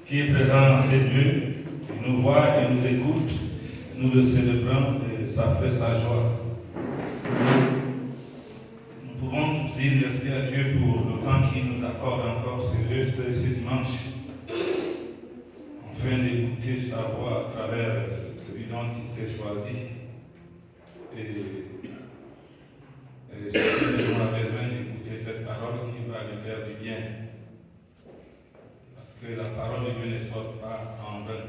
qui est présent dans ces lieux, il nous voit et nous écoute, nous le célébrons et ça fait sa joie. Nous pouvons tous dire merci à Dieu pour le temps qu'il nous accorde encore ce dimanche, afin d'écouter sa voix à travers celui dont il s'est choisi. Et chacun a besoin d'écouter cette parole qui va lui faire du bien. Parce que la parole de Dieu ne sort pas en vain.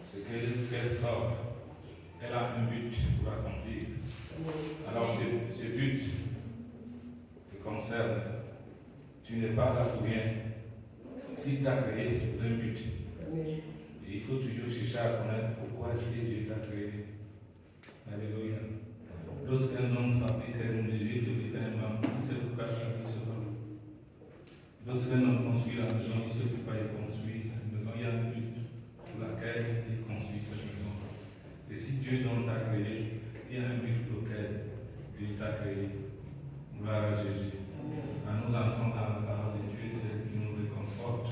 Ce qu'elle sort, elle a un but pour accomplir. Alors ce but te concerne. Tu n'es pas là pour rien. Si tu as créé, c'est pour un but. Et il faut toujours chercher à connaître pourquoi est-ce que Dieu t'a créé. Alléluia. Lorsqu'un homme fabrique un mesure, fabrique un homme, il sait pourquoi il fabrique ce homme. Lorsqu'un homme construit la maison, il sait pourquoi il construit cette maison. Il y a un but pour laquelle il construit cette maison. Et si Dieu donc t'a créé, il y a un but pour lequel Dieu t'a créé. Gloire à Jésus. À nous entendre dans la parole de Dieu, celle qui nous réconforte,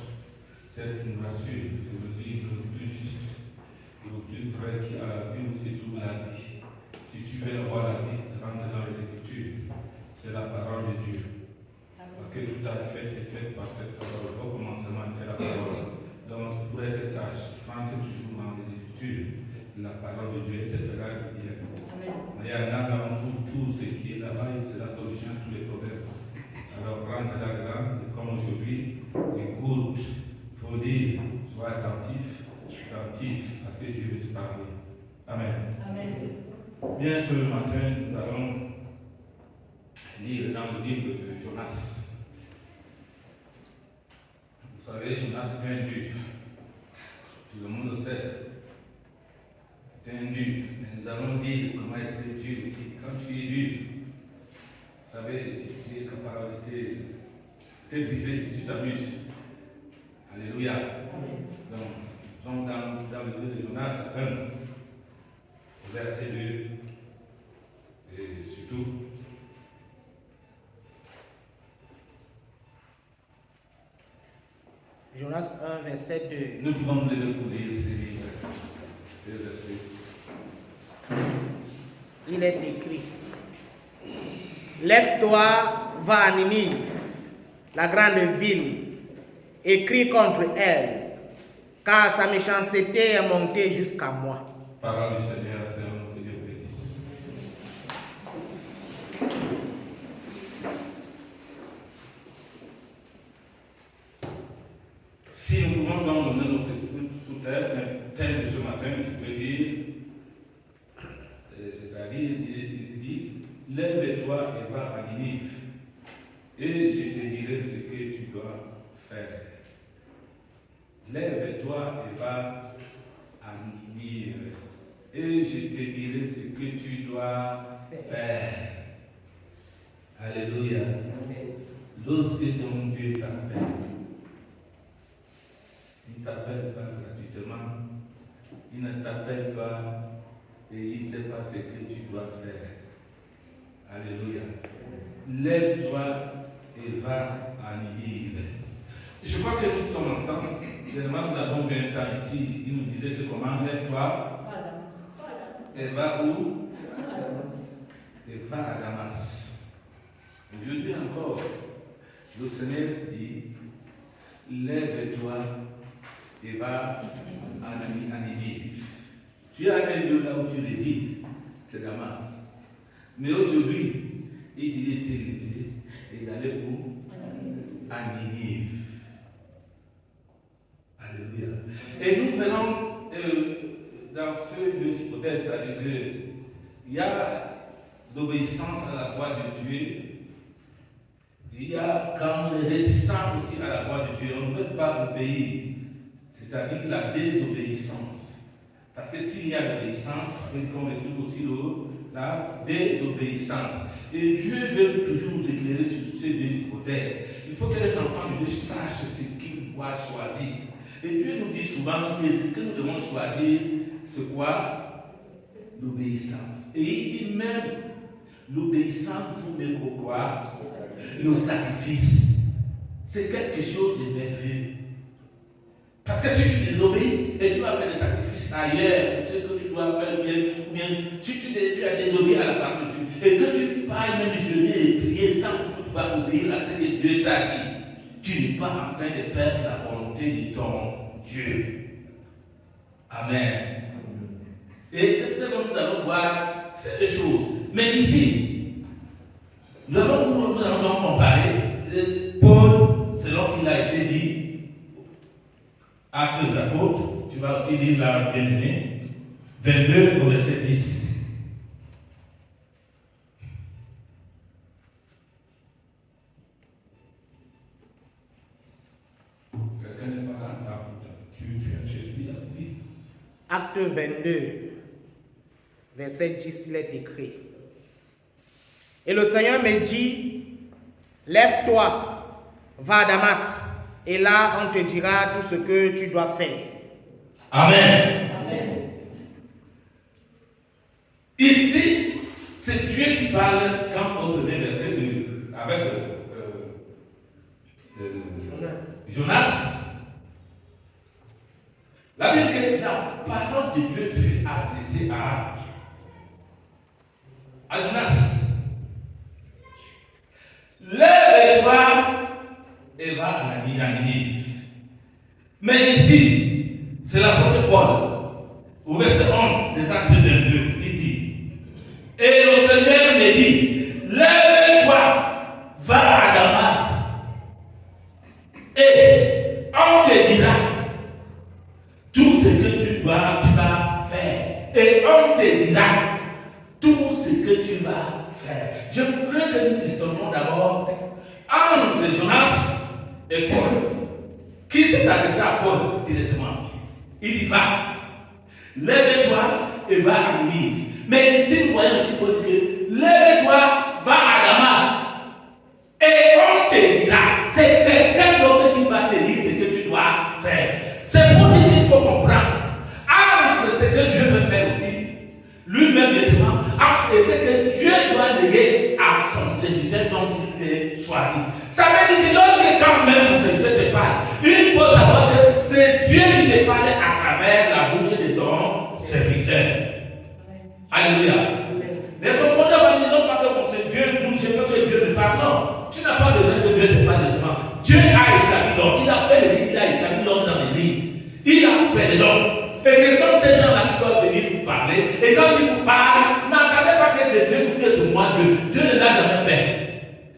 celle qui nous rassure. C'est le livre le plus juste, le plus près qui a la vie où c'est tout la vie. Si tu veux avoir la vie, rentre dans les Écritures. C'est la parole de Dieu. Parce que tout a fait est fait par cette parole. Au commencement était la parole. Donc, pour être sage, rentre toujours dans les Écritures. La parole de Dieu te fera du bien. Il y en a dans tout ce qui est là-bas, c'est la solution à tous les problèmes. Alors, rentre là-dedans, et comme aujourd'hui, écoute, il faut dire, sois attentif, parce que Dieu veut te parler. Amen. Amen. Bien, ce matin, nous allons lire dans le livre de Jonas. Vous savez, Jonas était un dur. Tout le monde le sait. C'était un dur. Mais nous allons dire comment est-ce que Dieu aussi, quand tu es dur, vous savez, Dieu est capable de te briser si tu t'amuses. Alléluia. Amen. Donc, nous sommes dans le livre de Jonas 1, verset 2, et surtout, Jonas 1, verset 2. nous pouvons nous lever pour lire ces versets. Il est écrit: Lève-toi, va à Ninive, la grande ville, et crie contre elle, car sa méchanceté est montée jusqu'à moi. Parole du Seigneur, Seigneur, que Dieu bénisse. Si nous pouvons donc donner notre sous-terre, un thème de ce matin, je peux dire, c'est-à-dire, il dit, lève-toi et va à Ninive, et je te dirai ce que tu dois faire. Lève-toi et va à Ninive, et je te dirai ce que tu dois faire. Alléluia. Lorsque ton Dieu t'appelle, il ne t'appelle pas gratuitement, il ne t'appelle pas et il ne sait pas ce que tu dois faire. Alléluia. Lève-toi et va à Ninive. Je crois que nous sommes ensemble. Généralement, nous avons vu un temps ici. Il nous disait que comment lève-toi et va où? Et va à Damas. Aujourd'hui encore, le Seigneur dit, lève-toi et va à Ninive. Tu as un lieu là où tu résides, c'est Damas. Mais aujourd'hui, il dit d'être levé et d'aller où? À Ninive. Alléluia. Et nous verrons dans ce deux hypothèses, c'est-à-dire qu'il y a l'obéissance à la voix de Dieu. Il y a quand on est réticent aussi à la voix de Dieu, on ne veut pas obéir, c'est-à-dire la désobéissance. Parce que s'il y a l'obéissance, on est tout aussi la désobéissance. Et Dieu veut toujours nous éclairer sur ces deux hypothèses. Il faut que les enfants de Dieu sachent ce qu'ils doivent choisir. Et Dieu nous dit souvent que ce que nous devons choisir, c'est quoi? L'obéissance. Et il dit même, l'obéissance vous met au quoi? Le sacrifice. C'est quelque chose de merveilleux. ailleurs, ce que tu dois faire, ou bien tu as désobéi à la parole de Dieu, et que tu parles même jeûner et prier sans toutefois obéir à ce que Dieu t'a dit, tu n'es pas en train de faire la volonté de ton Dieu. Amen. Et c'est pour ça que nous allons voir ces deux choses. Mais ici, nous allons donc comparer Paul, selon qu'il a été dit, Actes des Apôtres, tu vas aussi lire là, bien-aimé, 22 au verset 10. Quelqu'un n'est pas là? Tu as Jésus là, oui. Acte 22, verset 10, il est écrit. Et le Seigneur me dit, lève-toi, va à Damas, et là on te dira tout ce que tu dois faire. Amen. Amen. Ici, c'est Dieu qui parle quand on premier verset avec Jonas. La Bible dit que la parole de Dieu fut adressée à Jonas. Lève-toi et va à la Ninive. Mais ici, c'est l'apôtre Paul, au verset 11 des Actes 22, il dit, et le Seigneur me dit, lève-toi, va à Damas, et on te dira tout ce que tu vas faire. Et on te dira tout ce que tu vas faire. Je voudrais que nous distinguions d'abord entre Jonas et Paul. Qui s'est adressé à Paul directement? Il y va. Lève-toi et va à Ninive. Mais ici, nous voyons aussi Paul que lève-toi, va à Damas. Et on te dira, c'est quelqu'un d'autre qui va te dire ce que tu dois faire. C'est pour dire qu'il faut comprendre. Entre ce que Dieu veut faire aussi, lui-même directement, et ce que Dieu doit léguer à son serviteur dont il t'est choisi. Ça veut dire que lorsque quand même son serviteur te parle, il faut savoir que c'est Dieu qui te parle à travers la bouche de son serviteur. Alléluia. Les confondeurs ne disons pas que c'est Dieu, nous, je veux que Dieu me parle. Non, tu n'as pas besoin que Dieu te parle directement. Dieu a établi l'homme, il a fait l'église, il a établi l'homme dans l'église. Il a fait de l'homme. Et ce sont ces gens-là qui doivent venir vous parler. Et quand ils vous parlent, n'attendez pas que c'est Dieu vous dise que c'est moi Dieu. Dieu ne l'a jamais fait.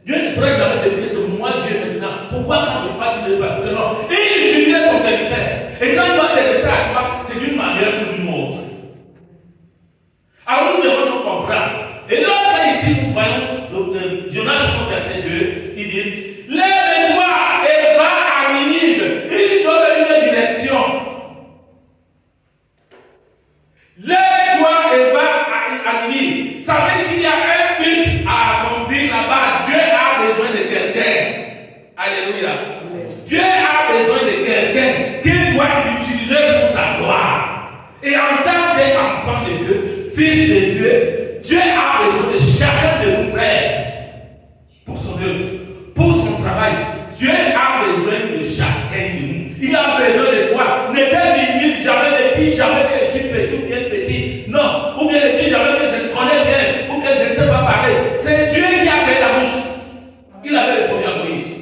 Dieu ne pourrait jamais te dire que c'est moi Dieu maintenant. Pourquoi quand je parle, tu ne veux pas écouter? Non. Il utilise son serviteur. Et quand il va s'adresser à toi, c'est d'une manière ou d'une autre. Alors nous devons nous comprendre. Et lorsque ici nous voyons Jonas au verset 2, il dit, lève-toi et va à Ninive. Il donne une direction. Lève-toi et va à Ninive. Ça veut dire qu'il y a un but à accomplir là-bas. Dieu a besoin de quelqu'un. Alléluia. Dieu a besoin de quelqu'un qui doit l'utiliser pour sa gloire. Et en tant qu'enfant de Dieu, fils de Dieu, Dieu a besoin de chacun de nous, frères, pour son œuvre, pour son travail. Dieu a besoin de chacun de nous. Il a besoin de toi. Ne te limite jamais, ne dis jamais que je suis petit ou bien petit. Non. Ou bien ne dis jamais que je ne connais bien, ou bien je ne sais pas parler. C'est Dieu qui a créé la bouche. Il avait répondu à Moïse.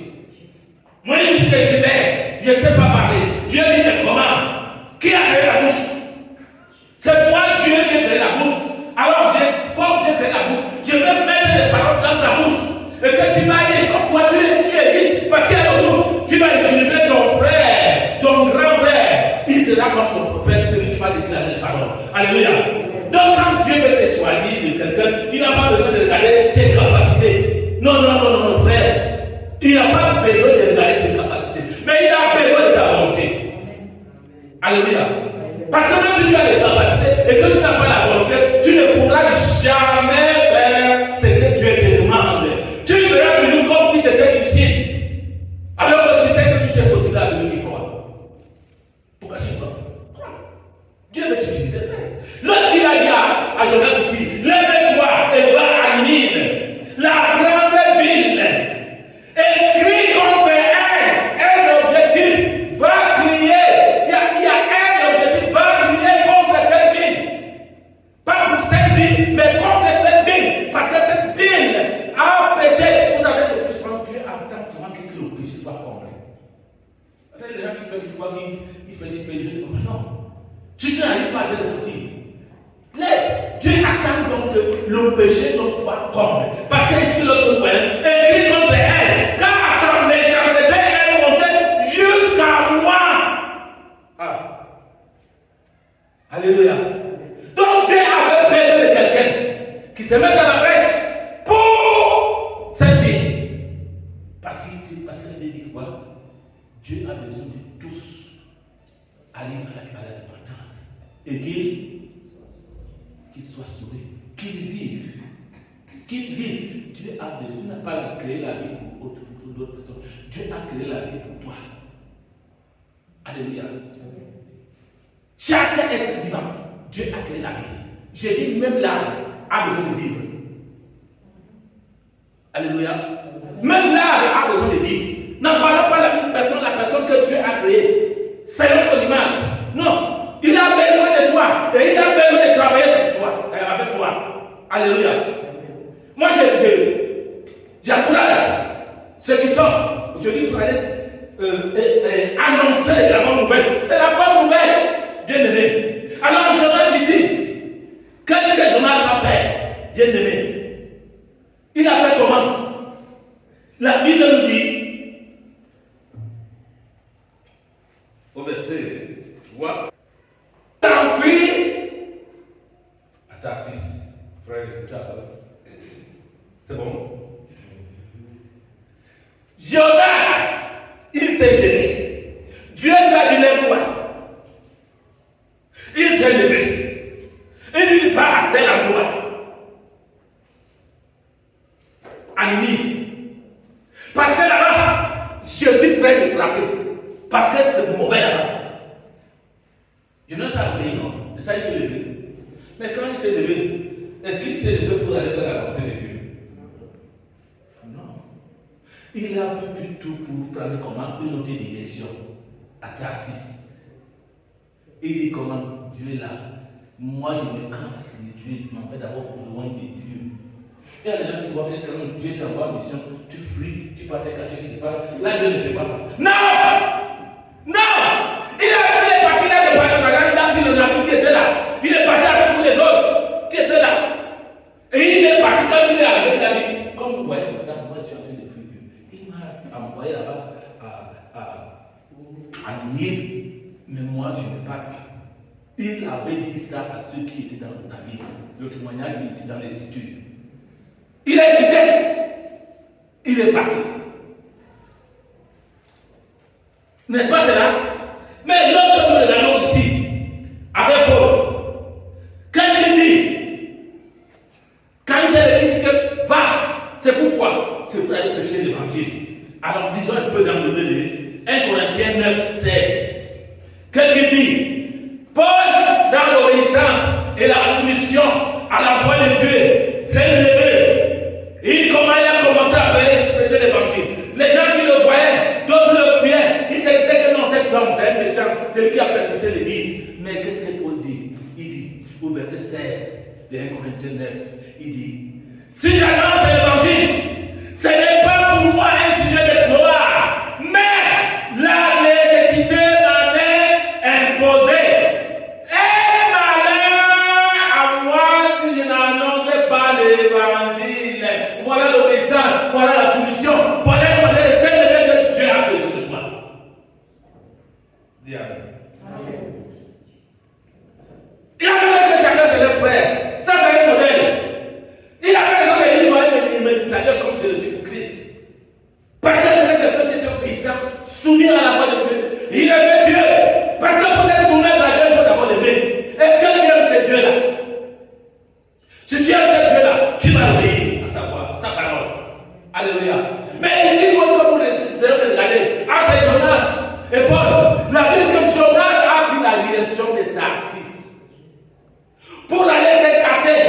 Moïse dit que je ne sais pas parler. Dieu dit, mais comment? Qui a créé la bouche? C'est moi Dieu qui a créé la bouche. Alors, comme j'ai créé la bouche, je vais mettre les paroles dans ta bouche. Et que tu vas aller comme toi, tu existes. Parce qu'il y a l'autre, tu vas utiliser ton frère, ton grand frère. Il sera comme ton prophète, celui qui va déclarer les paroles. Alléluia. Donc, quand Dieu veut te choisir de quelqu'un, il n'a pas besoin de regarder tes capacités. Non, non, non, non, non, frère. Il n'a pas besoin de regarder tes capacités. Mais il a besoin de ta volonté. Alléluia. Parce que même si tu as des capacités et que tu n'as pas la volonté, tu ne pourras jamais faire ce que Dieu te demande. Tu verras toujours comme si tu étais lucide. Alors que tu sais que tu t'es continué à celui qui croit. Pourquoi tu crois? Dieu veut t'utiliser, frère. Lorsqu'il a dit à Jonas ici, lève-toi et va à Ninive, la grande ville, et crie contre elle, un objectif, va crier. Il y a un objectif, va crier contre il fait Dieu. Non. Tu n'arrives pas à dire de partir. Lève. Dieu attend donc que le péché ne soit comble. Parce qu'il dit l'autre point, écrit contre elle, car sa méchanceté est montée jusqu'à moi. Ah. Alléluia. Donc Dieu avait besoin de quelqu'un qui se mette à la brèche pour cette fille. Parce qu'il avait dit quoi? Dieu a besoin de tous aller à la repentance et qu'ils soient sauvés, qu'ils vivent. Dieu a besoin, il n'a pas créé la vie pour d'autres personnes. Dieu a créé la vie pour toi. Alléluia. Chaque être vivant, Dieu a créé la vie. J'ai dit même l'arbre a besoin de vivre. Alléluia. Même l'arbre a besoin de vivre. N'en parlons pas de la personne que Dieu a créée, selon son image. Non. Il a besoin de toi et il a besoin de travailler pour toi, avec toi. Alléluia. Moi, j'encourage ceux qui sortent. Je dis pour aller annoncer la bonne nouvelle. C'est la bonne nouvelle, bien aimé. Alors, Jonas ici, qu'est-ce que Jonas a fait, bien aimé? Il a fait comment? La Bible nous dit, au verset 3, t'enfuis à Tarsis, frère, c'est bon? Jonas, il s'est levé. Dieu l'a dit lève-toi. Il s'est levé. Et il va à tel endroit. À Ninive. Parce que là-bas, je suis prêt de frapper. Parce que c'est mauvais là-bas. Jonas a obéi, non? C'est ça, il s'est levé. Mais quand il s'est levé, est-ce qu'il s'est levé pour aller faire la volonté de Dieu? Non. Il a fait tout pour prendre comment une autre direction à Tarsis. Il dit comment Dieu est là. Moi je me canse de Dieu, je m'en vais d'abord pour loin de Dieu. Il y a des gens qui croient que quand Dieu t'envoie en mission, tu fuis, tu pars te cacher quelque part. Là Dieu ne te voit pas. Non! Non! Il est parti là de Patrick, il a pris le navire qui était là. Il est parti avec tous les autres qui étaient là. Et il est parti quand il est arrivé, il a dit, comme vous voyez, moi je suis en train de fuir Dieu. Il m'a envoyé là-bas à Ninive, mais moi je ne pars pas. Il avait dit ça à ceux qui étaient dans le navire. Le témoignage est ici dans les Écritures. Il a quitté. Il est parti. N'est-ce pas cela? Mais l'autre nous l'avons ici, avec Paul. Quand il dit, quand il s'est dit que va, c'est pourquoi? C'est pour aller prêcher l'évangile. Alors disons un peu dans le délai. 1 Corinthiens 9, 16. Qu'est-ce qu'il dit? Paul, dans l'obéissance et la soumission à la voix de Dieu, s'est levé. Il a commencé à prêcher l'évangile. Les gens qui le voyaient, d'autres le fuyaient. Ils se disaient que non, cet homme, c'est un méchant, c'est lui qui a persécuté l'église. Mais qu'est-ce que Paul dit? Il dit, au verset 16 de 1 Corinthiens 9, il dit, si j'annonce l'évangile, ce n'est pas pour moi un sujet de gloire, mais la nécessité m'en est imposée. Et malheur à moi si je n'annonçais pas l'évangile. Voilà l'obéissance, voilà la soumission, voilà le modèle de que Dieu a besoin de toi. Dis amen. Il a besoin que chacun se lève frère. Ça c'est un modèle. Il a besoin de l'histoire méditateur comme Jésus-Christ. Parce que c'est quelqu'un qui était obéissant, soumis à la voix de Dieu. Il aimait Dieu. Parce que pour être soumettre à Dieu, il faut d'abord l'aimer. Est-ce que tu aimes ce Dieu-là? Si tu aimes ce Dieu-là, tu vas obéir à sa voix, à sa parole. Alléluia. Mais ici, votre pour regarder, entre Jonas et Paul, la vie que Jonas a pris la direction de Tarsis pour aller se cacher.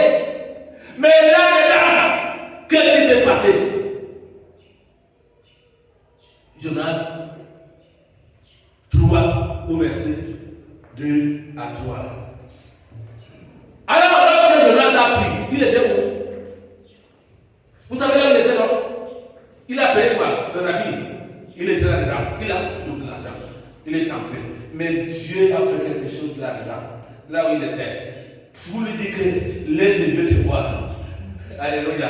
Mais là, qu'est-ce qui s'est passé? Jonas 3 au verset 2 à 3. Alors, lorsque Jonas a pris, il était où? Vous savez là où il était, non? Il a payé quoi? Le navire. Il était là-dedans. Il a tout l'argent. Il est entré. Mais Dieu a fait quelque chose là où il était. Vous lui dites que l'œil de Dieu te voit. Alléluia.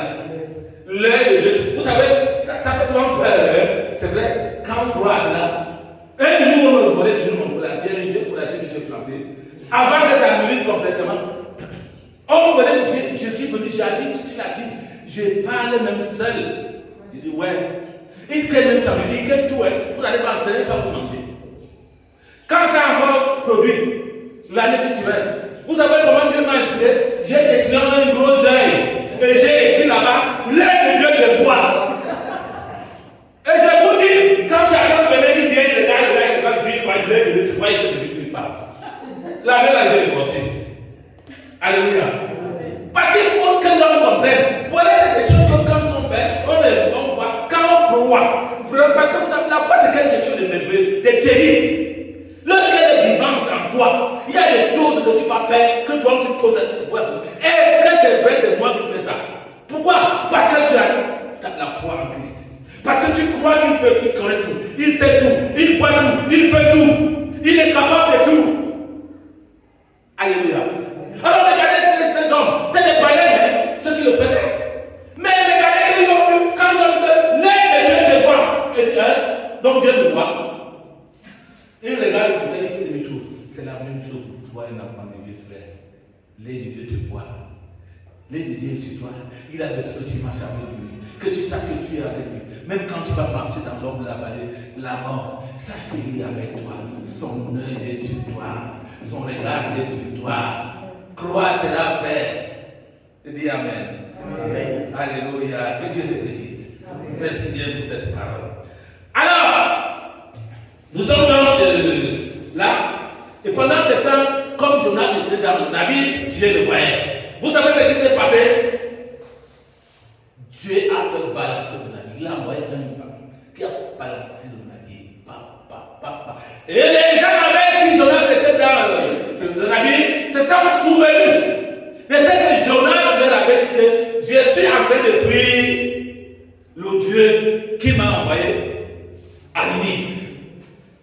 L'œil de Dieu te voit. Vous savez, ça fait souvent peur. Hein? C'est vrai, quand on croise là, un jour on me volait du nom pour la terre, pour la terre que j'ai plantée. Avant que ça mûrisse complètement, on me volait, je suis venu, j'ai dit sur la tige, je parle même seul. Il dit ouais. Il crée même ça, il crée tout, hein. Vous n'allez pas enseigner, pas vous manger. Quand ça a encore produit, l'année qui suivait, vous savez comment Dieu m'a inspiré? J'ai dessiné un gros œil et j'ai écrit là-bas, l'œil de Dieu te voit. Et je vous dis, quand chacun venait, il vient, il regarde, Dieu, l'œil de Dieu te voit, il fait de tu parles. L'année là, j'ai reporté. Alléluia. Parce qu'il faut que l'homme comprenne. Voilà, c'est des choses que quand on fait, on voit, quand on croit. Parce que vous savez, la foi, c'est quelque chose de merveilleux, de terrible. Lorsqu'elle est vivante en toi, il y a des choses que tu vas faire, que toi tu te poses la question. Est-ce que c'est vrai, c'est moi qui fais ça? Pourquoi? Parce que tu as la foi en Christ. Parce que tu crois qu'il peut, il connaît tout, il sait tout, il voit tout, il peut tout, il est capable de tout. Alléluia. Alors regardez ces hommes, c'est des païens, hein, ceux qui le faisaient. Mais regardez qu'ils ont vu, quand ils ont vu que l'œil de Dieu te voit, et dit, hein, donc Dieu le voit. Et regarde, il fait demi-tour. C'est la même chose pour toi, un enfant de Dieu, frère. L'œil de Dieu te voit. L'œil de Dieu est sur toi. Il a besoin que tu marches avec lui. Que tu saches que tu es avec lui. Même quand tu vas marcher dans l'ombre de la vallée, la mort, sache qu'il est avec toi. Son œil est sur toi. Son regard est sur toi. Crois cela, frère. Et dis Amen. Amen. Alléluia. Que Dieu te bénisse. Merci bien pour cette parole. Alors, nous sommes dans là, et pendant ce temps, comme Jonas était dans le navire, Dieu le voyait. Vous savez ce qui s'est passé? Dieu a fait balancer le navire. Il a envoyé un vent qui a balancé le navire. Et les gens avec qui Jonas était dans le navire se sont souvenus de ce que Jonas leur avait dit que je suis en train de fuir le Dieu qui m'a envoyé à Ninive.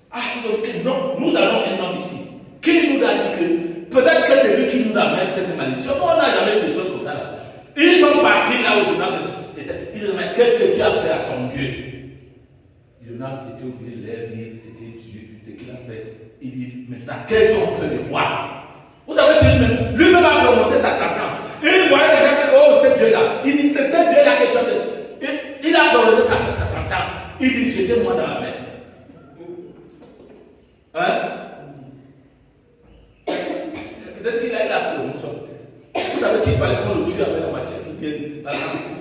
Ah, ils ont dit non, nous avons un homme ici qui nous a dit que peut-être que c'est lui qui nous amène cette malédiction. On n'a jamais eu des choses comme ça. Ils sont partis là où Jonas était. Ils ont dit, qu'est-ce que tu as fait à ton Dieu? Jonas était obligé de leur dire, c'était Dieu, ce qu'il a fait. Il dit, maintenant, qu'est-ce qu'on fait de toi? Vous savez, lui-même a prononcé sa sentence. Il voyait déjà que, oh, c'est Dieu-là. Il dit, c'est ce Dieu-là que tu as fait. Il a prononcé sa sentence. Il dit, jetez-moi dans la mer. Hein? Peut-être qu'il a eu la promotion. Vous savez, s'il fallait qu'on le tue avec la matière qui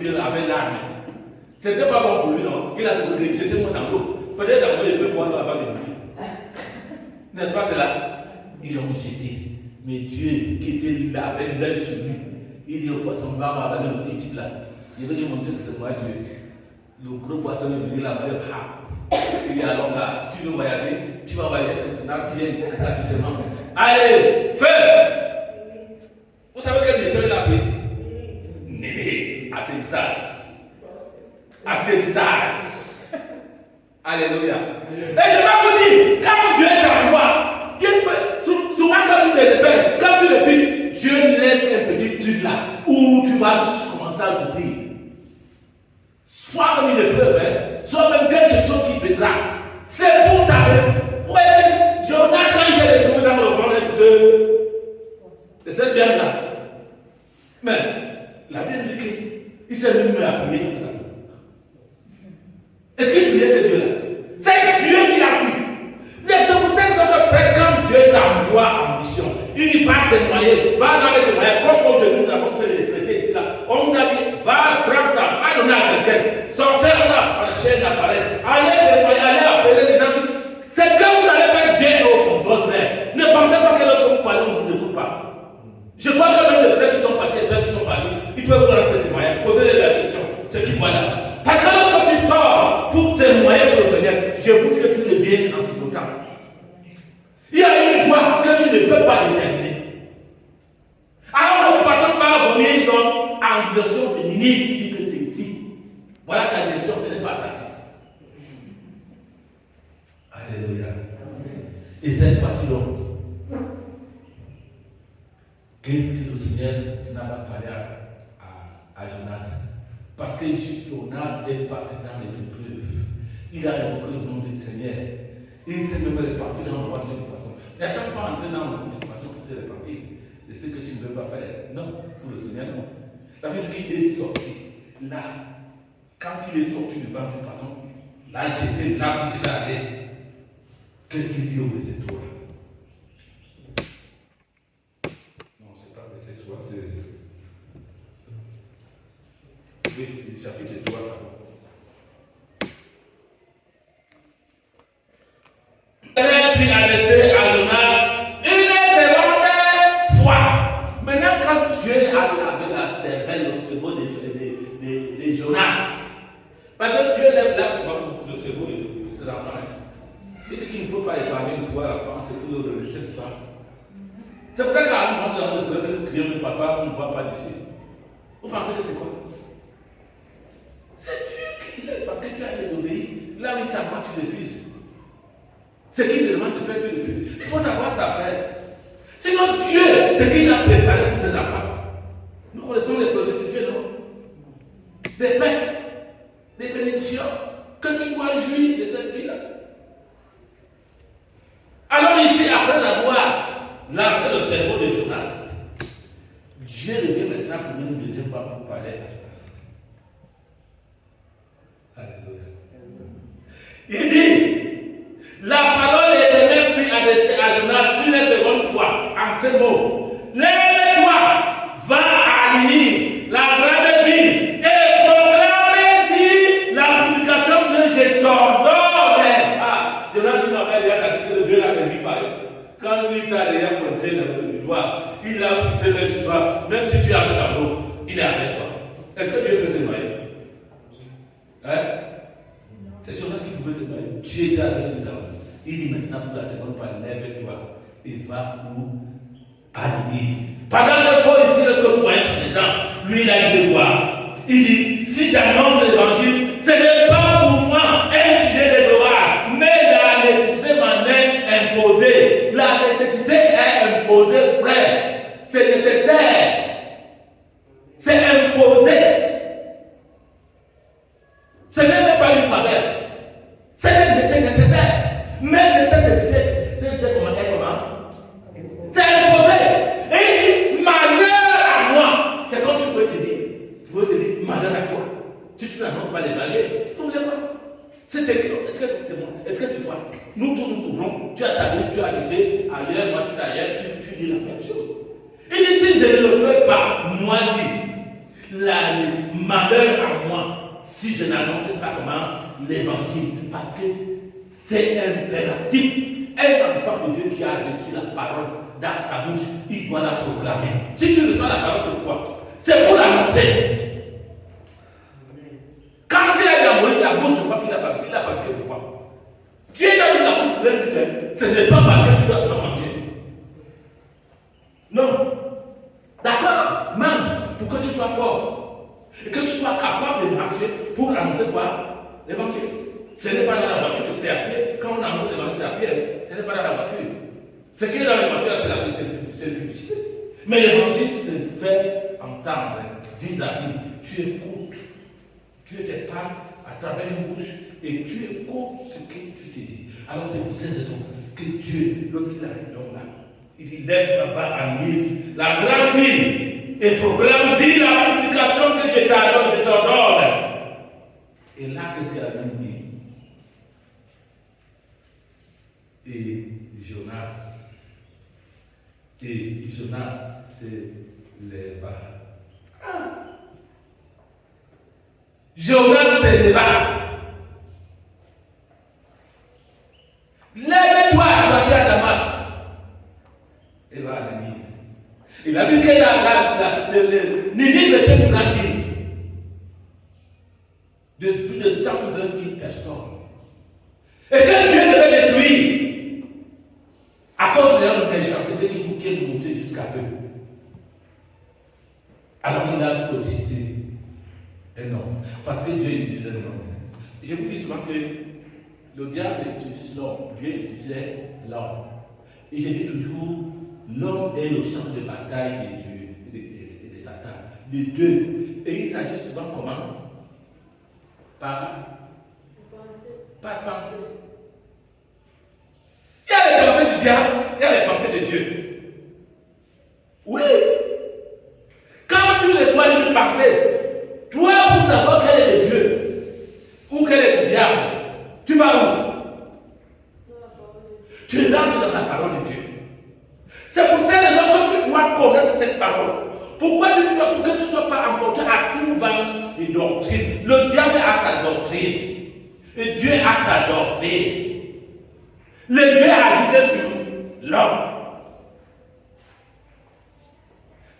vient avec l'arme. C'était pas bon pour lui, non? Il a trouvé, jetez-moi dans l'eau. Peut-être dans l'eau, il peut boire avant de mourir. N'est-ce pas cela? Ils l'ont jeté. Mais Dieu, qui était là avec l'œil sur lui, il dit au poisson, va m'amener le petit type là. Il veut lui montrer que c'est moi Dieu. Le gros poisson est venu là-bas, il dit alors là, tu veux voyager, tu vas voyager maintenant, viens gratuitement. Allez, fais! Vous savez quel métier il a pris? Néné, atterrissage. Atterrissage. Alléluia. Et je vais vous dire, quand Dieu est en toi, Dieu peut, souvent quand tu te répètes, quand tu le fais, Dieu laisse un petit truc là où tu vas commencer à souffrir. Soit comme il le peut, hein, soit même quelque chose qui pètera. C'est pour ta vie. Ouais, Jonas, quand il s'est retrouvé dans le ventre de cette bière là. Mais la Bible dit qu'il s'est mis à prier. Est-ce qu'il priait ce Dieu-là? C'est Dieu qui l'a vu. C'est pour ça que frère, quand Dieu t'envoie en mission, il dit va témoigner, va dans les témoignages, comme aujourd'hui nous avons fait les traités ici là. On nous a dit, va prendre ça, va donner à quelqu'un, sortez là, la chaîne apparaît, allez témoigner, allez appeler les gens. C'est quand vous allez faire Dieu au contrôle, frère. Ne pensez pas que lorsque vous parlez, on ne vous écoute pas. Je crois que même les frères qui sont partis, les gens qui sont partis, ils peuvent vous rendre ce témoignage, poser la question, ce qu'ils voient là. Parce que lorsque tu sors pour témoigner pour le Seigneur, je vous dis que tu deviens antipotent. Il y a une joie que tu ne peux pas déterminer. Alors le poisson va venir en direction de Ninive, il dit que c'est ici. Voilà ta direction, ce n'est pas Tarsis. Alléluia. Et cette fois-ci, l'homme. Qu'est-ce que le Seigneur n'a pas parlé à Jonas? Parce que Jonas est passé dans les épreuves. Il a évoqué le nom du Seigneur. Il s'est même réparti dans le voisin de façon. N'attends pas entrer dans le façon que tu es réparti. Et ce que tu ne veux pas faire. Non, pour le Seigneur, non. La Bible dit qu'il est sorti. Là, quand il est sorti du ventre de façon, là, j'étais là où il est allé. Qu'est-ce qu'il dit au verset 3? Non, c'est pas verset 3, c'est. Oui, le chapitre 3. Puis a laissé à Jonas une seconde fois. Maintenant, quand Dieu avait la cervelle au cerveau de Jonas, parce que Dieu lève là le cerveau de ses enfants. Il dit qu'il ne faut pas épargner une fois l'enfant, c'est pour le laisser le soir. C'est pour ça qu'à un moment donné, le crier de papa, on ne voit pas d'ici. Vous pensez que c'est quoi? C'est Dieu qui l'aide parce que tu as désobéi. Là où il t'a dit, tu refuses. Ce qu'il te demande de faire, tu refuses. Il faut savoir ça faire. Sinon, Dieu, ce qu'il a préparé pour ses enfants. Nous connaissons les projets de Dieu, non? Des paix, des bénédictions, que tu dois jouir de cette vie-là. Alors ici, après avoir lavé le cerveau de Jonas, Dieu revient maintenant pour une deuxième fois pour parler à Jonas. Alléluia. Il dit, la parole éternelle fut adressée à Jonas une seconde fois en ces mots. Lève-toi, va à Ninive, la grande ville, et proclame-y la publication que je t'ordonne. Ah, Jonas dit non, mais il a dit que le Dieu l'avait dit par quand il t'a déjà pointé le doigt, il a fixé le sur toi, même si tu as fait dans l'eau, il est avec toi. Est-ce que Dieu peut se noyer? Hein? C'est Jonas qui pouvait se noyer. Dieu était avec lui dans. Il dit maintenant pour la seconde fois, lève-toi et va où? À Ninive. Pendant que Paul ici, notre moyen son exemple, lui il a dit de quoi? Il dit, si j'annonce l'évangile, ce n'est pas pour moi un sujet de gloire, mais la nécessité m'en est imposée. La nécessité est imposée, frère. C'est nécessaire. C'est imposé. Ce n'est même pas une faveur. C'est nécessaire. Mais c'est cette nécessité. C'est comment? C'est imposé. Et il dit, malheur à moi. C'est quand tu veux te dire. Tu veux te dire, malheur à toi. Tu l'annonces, tu vas l'évager. Tu voulais quoi? C'est écrit. Est-ce que c'est bon? Est-ce que tu vois? Nous tous nous ouvrons. Tu as ta Bible, tu as acheté ailleurs, moi je suis ailleurs, tu dis la même chose. Il dit, si je ne le fais pas, moi-ci, malheur à moi. Si je n'annonce pas comment l'évangile, parce que c'est impératif. Un enfant de Dieu qui a reçu la parole dans sa bouche, il doit la proclamer. Si tu reçois la parole, c'est quoi? C'est pour l'annoncer. Quand il a dit à Moïse, la bouche, c'est pas qu'il a fabriqué, il a fabriqué pourquoi? Dieu t'a dit la bouche pleine de terre. Ce n'est pas parce que tu dois seulement manger. Non. D'accord, mange pour que tu sois fort. Et que tu sois capable de marcher pour annoncer quoi? L'évangile. Ce n'est pas dans la voiture, c'est à pied. Quand on annonce l'évangile, c'est à pied. Ce n'est pas dans la voiture. Ce qui est dans la voiture, c'est la publicité. Mais l'évangile se fait entendre vis-à-vis. Tu écoutes. Dieu te parle à travers une bouche et tu écoutes ce que tu te dis. Alors c'est pour cette raison que Dieu, lorsqu'il arrive donc là, il dit lève va à Ninive, la grande ville, et proclame-y la publication que je t'ordonne. Et là, qu'est-ce qu'il a dit? Et Jonas se leva. Jonas se leva. Lève-toi, toi qui es à Damas. Et va à Ninive. Il a dit que Ninive était une grande ville. De plus de 120 000 personnes. Et que Dieu devait détruire à cause de leur méchanceté qui est montée jusqu'à eux. Alors il a sollicité un homme. Parce que Dieu utilisait l'homme. Je vous dis souvent que le diable utilise l'homme. Dieu utilisait l'homme. Et je dis toujours, l'homme est le champ de bataille de Dieu et de Satan. Les deux. Et il s'agit souvent comment? Par pensée. Il y a les pensées du diable, il y a les pensées de Dieu. Oui. Quand tu nettoies une pensée, toi, pour savoir quel est le Dieu ou quel est le diable, tu vas où? Tu rentres dans la parole de Dieu. C'est pour cette raison que tu dois connaître cette parole. Pourquoi pour que tu ne sois pas emporté à tout vent de doctrine. Le diable a sa doctrine. Et Dieu a sa doctrine. Le Dieu agissait sur l'homme.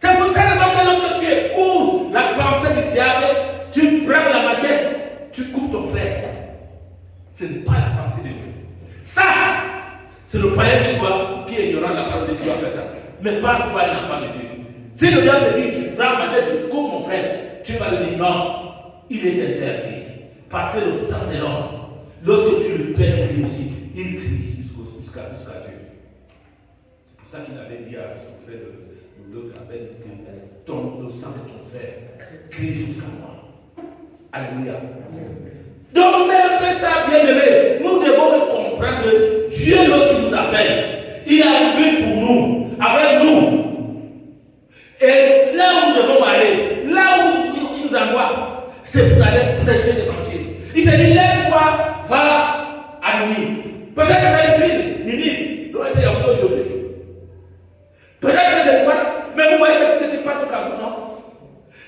C'est pour cette raison que lorsque tu épouses la pensée du diable, tu prends la matière, tu coupes ton frère. Ce n'est pas la pensée de Dieu. Ça, c'est le païen qui est ignorant de la parole de Dieu qui doit faire ça. Mais pas toi, un enfant de Dieu. Si le diable te dit, tu prends ma tête, tu coupes mon frère, tu vas lui dire non, il est interdit. Parce que le sang de l'homme, lorsque tu le tiens un cri aussi, il crie jusqu'à Dieu. C'est pour ça qu'il avait dit à son frère, l'autre avait dit que le sang de ton frère crie jusqu'à moi. Alléluia. Donc c'est un peu ça, bien aimé. Nous devons comprendre que Dieu, lorsqu'il nous appelle, il a un but pour nous, avec nous. Et là où nous devons aller, là où il nous envoie, c'est pour aller prêcher l'évangile. Il s'est dit, lève-toi, va à Ninive. Peut-être que c'est une ville, Ninive, dont il y a aujourd'hui. Peut-être que c'est quoi, mais vous voyez que ce n'était pas au Cameroun, non?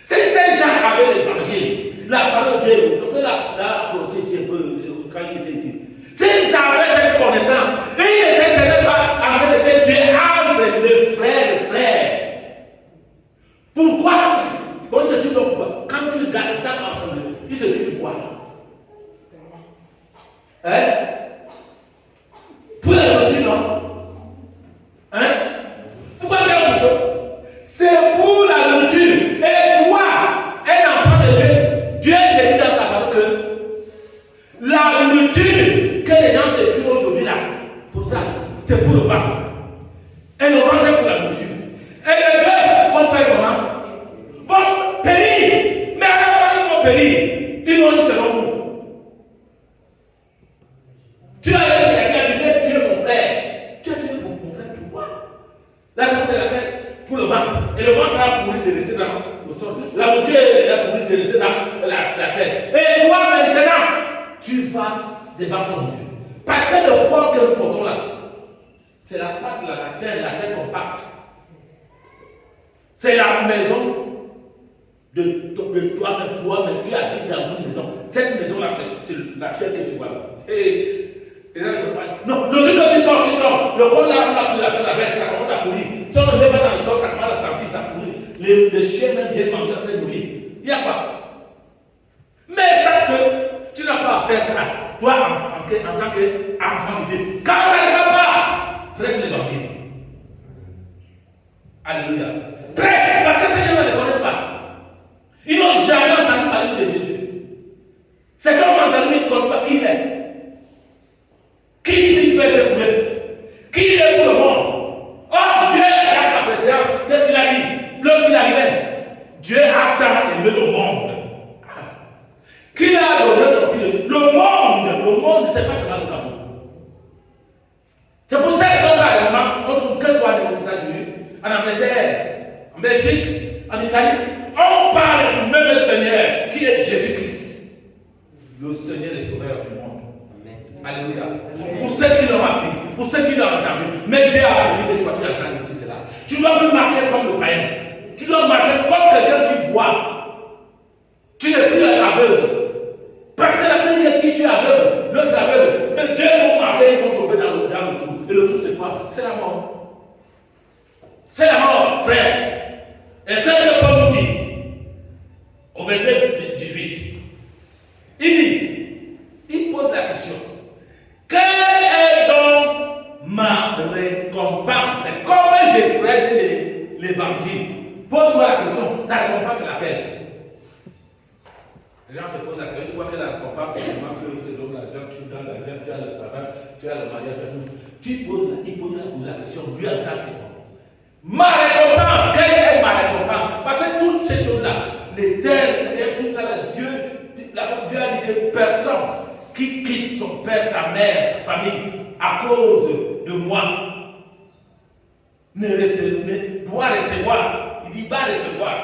Si ces gens avaient l'évangile, la parole de Dieu, on fait la procédure quand il était ici. S'ils avaient cette connaissance, et ils ne s'étaient pas en train de faire Dieu entre les frères. Pourquoi? Bon, il se dit donc quoi? Quand tu regardes ta parole, il se dit quoi? Hein? Pour la nourriture, non? Hein? Pourquoi il y a autre chose? C'est pour la nourriture. Et toi, un enfant de Dieu, Dieu te dit dans ta parole que la nourriture que les gens se tuent aujourd'hui là, pour ça, c'est pour le ventre. Et le ventre est pour la nourriture. Et les deux vont faire comment? Vont périr. Mais alors quand ils vont périr, ils vont dire selon vous. Tu as dit, tu es mon frère. Tu as dit mon frère, pourquoi? La réponse est laquelle? Pour le ventre. Et le ventre a pourri se laisser dans le sol. La moitié a pourri se laisser dans la terre. Et toi maintenant, tu vas devant ton Dieu. Parce que le corps que nous portons là, c'est la pâte, la terre compacte. C'est la maison de toi-même. Tu habites dans une maison. Cette maison-là, c'est la chair que tu vois là. Et les gens ne peuvent pas. Non, le jour que tu sors. Le corps là, on a pris la veille, ça commence à pourrir. Si on ne met pas dans le sol, ça commence à sentir, ça pourrit. Les chiens même viennent manger, ça fait nourrir. Il y a quoi? Mais sache que tu n'as pas à faire ça. Toi, en tant qu'enfant de Dieu. Quand ça ne va pas, prêche l'évangile. Alléluia. Prêche, parce que ces gens ne connaissent pas. Ils n'ont jamais entendu parler de Jésus. C'est comme entendu une conférence qui est. Qui peut être pour eux? Qui est pour le monde? Oh, Dieu a sa présence. Qu'est-ce qu'il a dit? Lorsqu'il arrivait, Dieu a tant aimé le monde. Qui a donné son fils? Le monde, c'est pas seulement le Cameroun. C'est pour ça que on trouve que ce soit aux États-Unis, en Angleterre, en Belgique, en Italie, on parle du même Seigneur qui est Jésus-Christ, le Seigneur et Sauveur du monde. Alléluia. Pour ceux qui l'ont appris, pour ceux qui l'ont entendu, mais Dieu a permis de toi, tu as entendu aussi cela. Tu dois plus marcher comme le païen. Tu dois marcher comme quelqu'un qui voit. Tu n'es plus aveugle. Parce que la première que si tu es aveugle, l'autre est aveugle, les deux vont marcher, ils vont tomber dans le trou. Et le trou, c'est quoi? C'est la mort. C'est la mort, frère. Et quand ce Paul nous dit, au verset 18, il pose la question. Quelle est donc ma récompense? Comment j'ai prêché l'évangile? Pose-toi la question, ta récompense est laquelle? Les gens se posent la question, ils voient que la récompense, c'est vraiment que tu te donnes l'argent, tu donnes l'argent, tu as le travail, tu as le mariage, tu as tout. Il pose la question, lui en tant qu'homme. Ma récompense, quelle est ma récompense? Parce que toutes ces choses-là, les terres, et tout ça, là, Dieu a dit que personne qui quitte son père, sa mère, sa famille, à cause de moi, doit recevoir. Il dit, va recevoir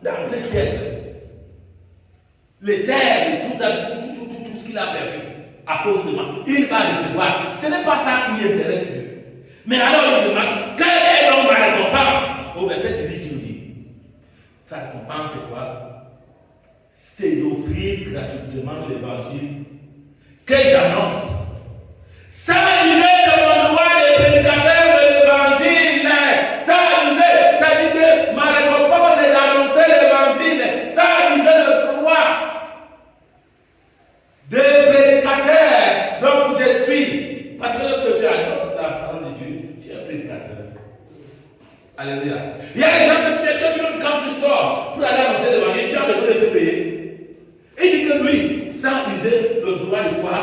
dans ce ciel. Les terres, tout ce qu'il a perdu à cause de moi, il va recevoir. Ce n'est pas ça qui l'intéresse. Mais alors il demande, quelle est donc ma récompense? Au verset 18, il nous dit, sa récompense c'est quoi? C'est d'offrir gratuitement l'évangile que j'annonce. Ça il est de mon droit de prédicateur de l'évangile. Ça il est, ça dit que ma récompense est d'annoncer l'évangile. Ça il est le droit de prédicateur, donc je suis. Parce que lorsque tu annonces la parole de Dieu, tu es un prédicateur. Alléluia. Il y a des gens que tu es, quand tu sors pour aller annoncer l'évangile, tu as besoin de te payer. Et il dit que lui, ça usait le droit de quoi?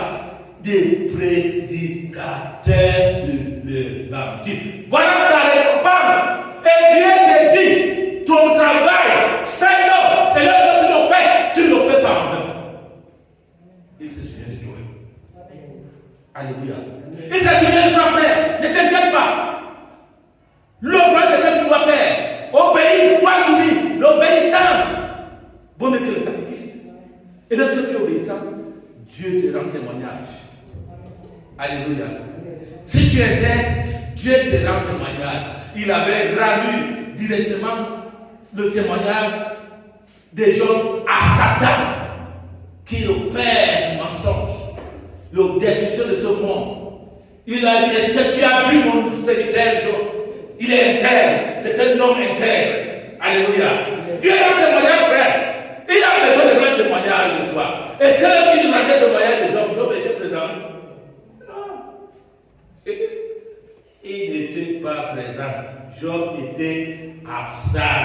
Des prédicateurs de l'évangile. Voilà sa récompense. Et Dieu te dit, ton travail, fais-le. Et lorsque tu le fais, tu ne le fais pas en vain. Il se souvient de toi. Alléluia. Il se souvient de toi, frère. Ne t'inquiète pas. Le point, c'est que tu dois faire. Obéir, foi soumis. L'obéissance vaut mieux que le sacrifice. Et lorsque tu es obéissant, Dieu te rend témoignage. Alléluia. Si tu étais, Dieu te rend témoignage. Il avait rendu directement le témoignage des gens à Satan, qui est le père du mensonge, le destruction de ce monde. Il a dit, est-ce que tu as vu mon spirituel Job? Il est intègre, c'est un homme intègre. Alléluia. Dieu rend témoignage, frère. Il a besoin de rendre témoignage de toi. Est-ce que lorsqu'il nous rendait témoignage des hommes, Job était présent? Non. Il n'était pas présent. Job était absent.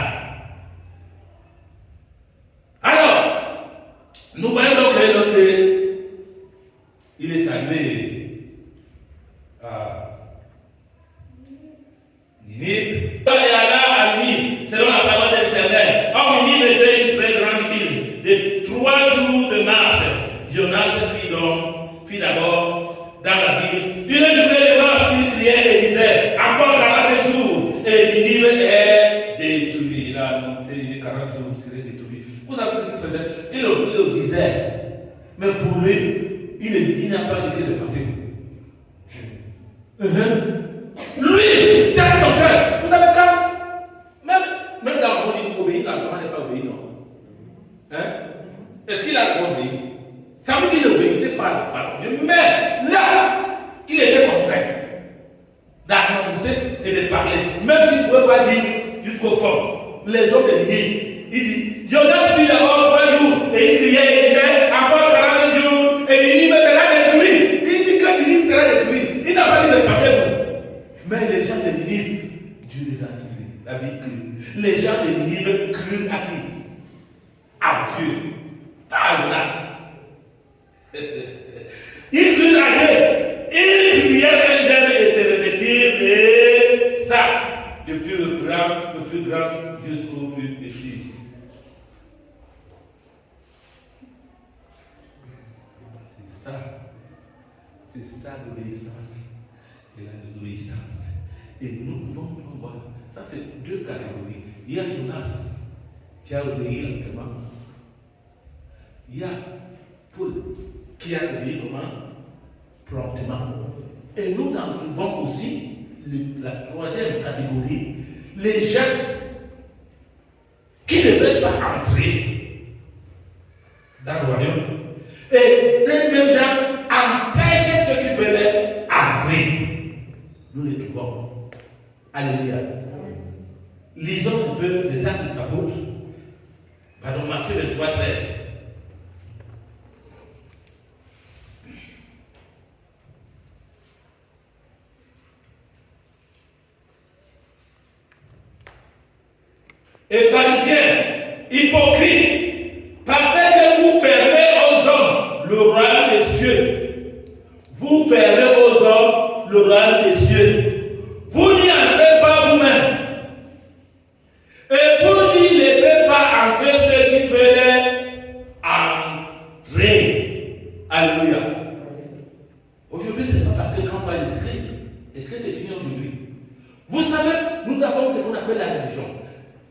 Alors, nous voyons donc que lorsque il est arrivé à Ninive, il alla à Ninive, selon la parole de l'Éternel. Or, Ninive était une très grande ville de 3 jours de marche. Jonas fit d'abord dans la ville. Une journée de marche, il criait et disait, encore 40 jours, et Ninive est détruit. Il a annoncé, 40 jours, vous serez détruit. Vous savez ce qu'il faisait? Il le disait, mais pour lui, il n'a pas dit qu'il est parti. Lui, dans son cœur, vous savez quand, même dans le monde, il obéit, la maman n'est pas obéie, non? Hein? Est-ce qu'il a obéi? Ça veut dire qu'il n'obéissait pas à la parole de Dieu, mais là, il était contraint d'annoncer et de parler, même s'il ne pouvait pas dire jusqu'au fond. Les hommes de Ninive, il dit, Jonas fit d'abord 3 jours, et il criait et disait, encore 40 jours, et Ninive sera détruit. Il dit que Ninive sera détruit. Il n'a pas dit de partez-vous. Mais les gens de Ninive, Dieu les a tirés. La Bible crie. Les gens de Ninive crurent à qui? À Dieu. Pas à Jonas. Ils crurent à Dieu. Ils prièrent un jeûne et se revêtirent des sacs, depuis le plus grand jusqu'au plus petit. C'est ça l'obéissance et la désobéissance. Et nous pouvons voir, ça c'est 2 catégories. Il y a Jonas qui a obéi lentement. Il y a Paul qui a obéi comment? Promptement. Et nous en trouvons aussi la 3e catégorie, les gens qui ne veulent pas entrer dans le royaume. Et ces mêmes gens empêchent ceux qui veulent entrer. Nous les trouvons. Alléluia. Lisons un peu les Actes des Apôtres. Pardon, Matthieu 23, 13. Et pharisiens, hypocrites, parce que vous faites nous avons ce qu'on appelle la religion.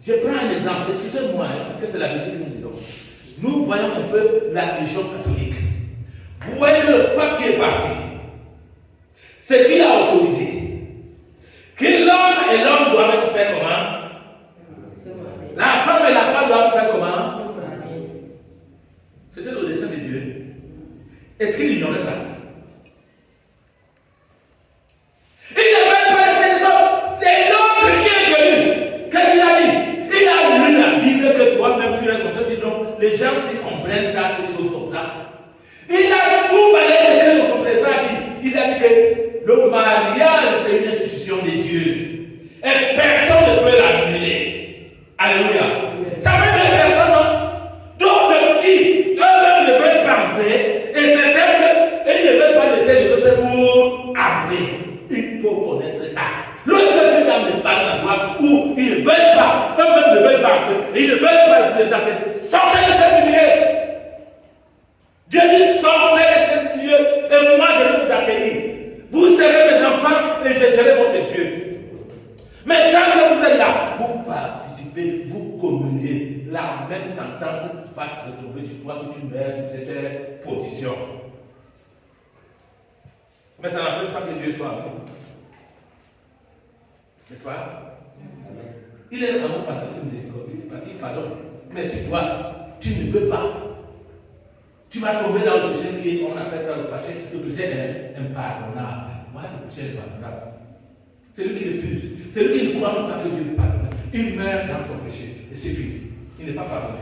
Je prends un exemple, excusez-moi, parce que c'est la vérité que nous disons. Nous voyons un peu la religion catholique. Vous voyez que le pape qui est parti, c'est qui a autorisé que l'homme et l'homme doivent faire comment? La femme et la femme doivent faire comment? C'était le dessein de Dieu. Est-ce qu'il ignorait ça? Il ne veut pas laisser les hommes. C'est l'autre qui est venu. Qu'est-ce qu'il a dit? Il a lu la Bible que toi-même tu as compris. Donc les gens qui comprennent ça, des choses comme ça. Il a tout balayé ce que son président a dit. Il a dit que le mariage, c'est une institution de Dieu. Et personne ne peut l'annuler. Alléluia. Ça fait des personnes, d'autres qui eux-mêmes ne veulent pas entrer. Et c'est tel qu'ils ne veulent pas laisser les autres pour entrer. Il faut connaître ça. Lorsque tu n'as pas l'endroit où ils ne veulent pas, eux-mêmes ne veulent pas entrer, et ils ne veulent pas les entrer, sortez de ce milieu. Dieu dit sortez de ce milieu et moi je vais vous accueillir. Vous serez mes enfants et je serai votre Dieu. Mais tant que vous êtes là, vous participez, vous communiez. La même sentence va retomber sur toi si tu mets sur cette position. Mais ça n'empêche pas que Dieu soit amour. N'est-ce pas? Il est amour parce qu'il nous miséricordieux, parce qu'il pardonne. Mais tu ne veux pas. Tu vas tomber dans le péché qui est, on appelle ça le péché. Le péché est impardonnable. Voilà le péché est impardonnable. C'est lui qui refuse. C'est lui qui ne croit pas que Dieu le pardonne. Il meurt dans son péché. Et c'est fini. Il n'est pas pardonné.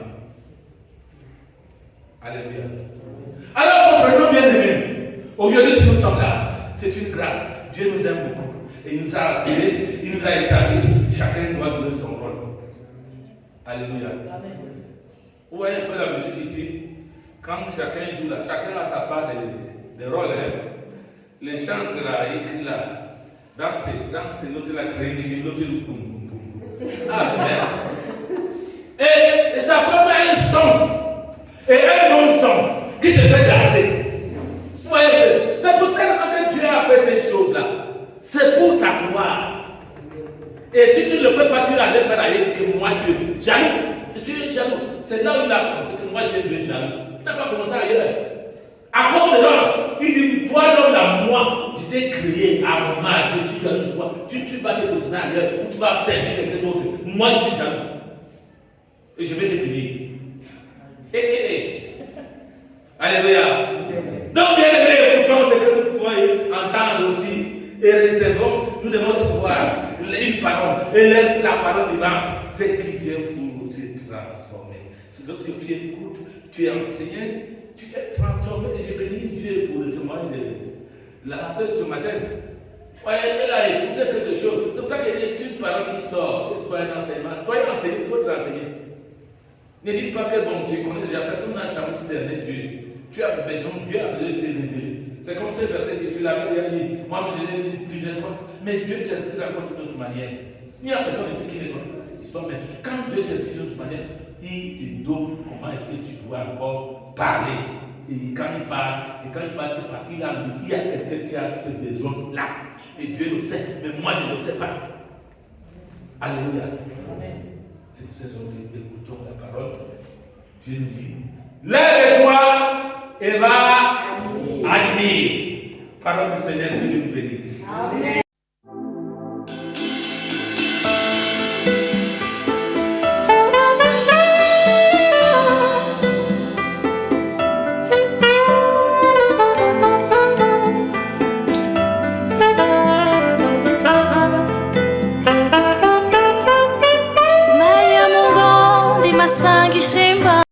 Alléluia. Alors comprenons bien aimés. Aujourd'hui, si nous sommes là, c'est une grâce. Dieu nous aime beaucoup. Et il nous a appelés, il nous a établis. Chacun doit jouer son rôle. Alléluia. Amen. Vous voyez un peu la musique ici. Quand chacun joue là, chacun a sa part de rôle. Hein. Les chantres là, écrits là. Danse, l'autre la crédit, l'autre le boum, boum. Amen. Et ça forme un son. Et un bon son qui te fait danser. Vous voyez, c'est pour ça que Dieu a fait ces choses-là. C'est pour sa gloire. Et si tu ne le fais pas, tu vas aller faire ailleurs que moi, Dieu. Jaloux. Je suis jaloux. C'est là où il a commencé que moi, j'ai Dieu jaloux. Il n'a pas commencé ailleurs. À cause de l'homme, il dit, toi l'homme là, moi, je t'ai créé à mon âge, je suis jaloux de toi. Tu vas te positionner ailleurs, ou tu vas servir quelqu'un d'autre. Moi, je suis jaloux. Et je vais te punir. Alléluia. Donc, bien aimé, écoutons ce que nous pouvons entendre aussi. Et recevons, nous devons recevoir une parole. Et la parole vivante, c'est qui vient pour te transformer. C'est lorsque tu écoutes, tu es enseigné, tu es transformé. Et j'ai béni Dieu pour le témoignage de la sœur ce matin. Ouais, elle a écouté quelque chose. C'est pour ça qu'il y a une parole qui sort. Soyez un enseignement. Soyez enseigné, il faut te renseigner. Ne dites pas que bon, je connais déjà, personne n'a jamais discerné Dieu. Tu as besoin, Dieu a besoin de se révéler. C'est comme ce verset, si tu l'avais déjà dit, moi je l'ai dit plusieurs fois, mais Dieu t'explique encore d'une autre manière. Il n'y a personne ici qui ne connaît pas cette histoire, mais quand Dieu t'explique d'une autre manière, il te donne comment est-ce que tu dois encore parler. Et quand il parle, c'est parce qu'il a dit, il y a quelqu'un qui a ce besoin là. Et Dieu le sait, mais moi je ne le sais pas. Alléluia. C'est pour ces hommes qui écoutons la parole. Dieu nous dit, lève-toi et va animer. Parole du Seigneur, que Dieu nous bénisse. Amen.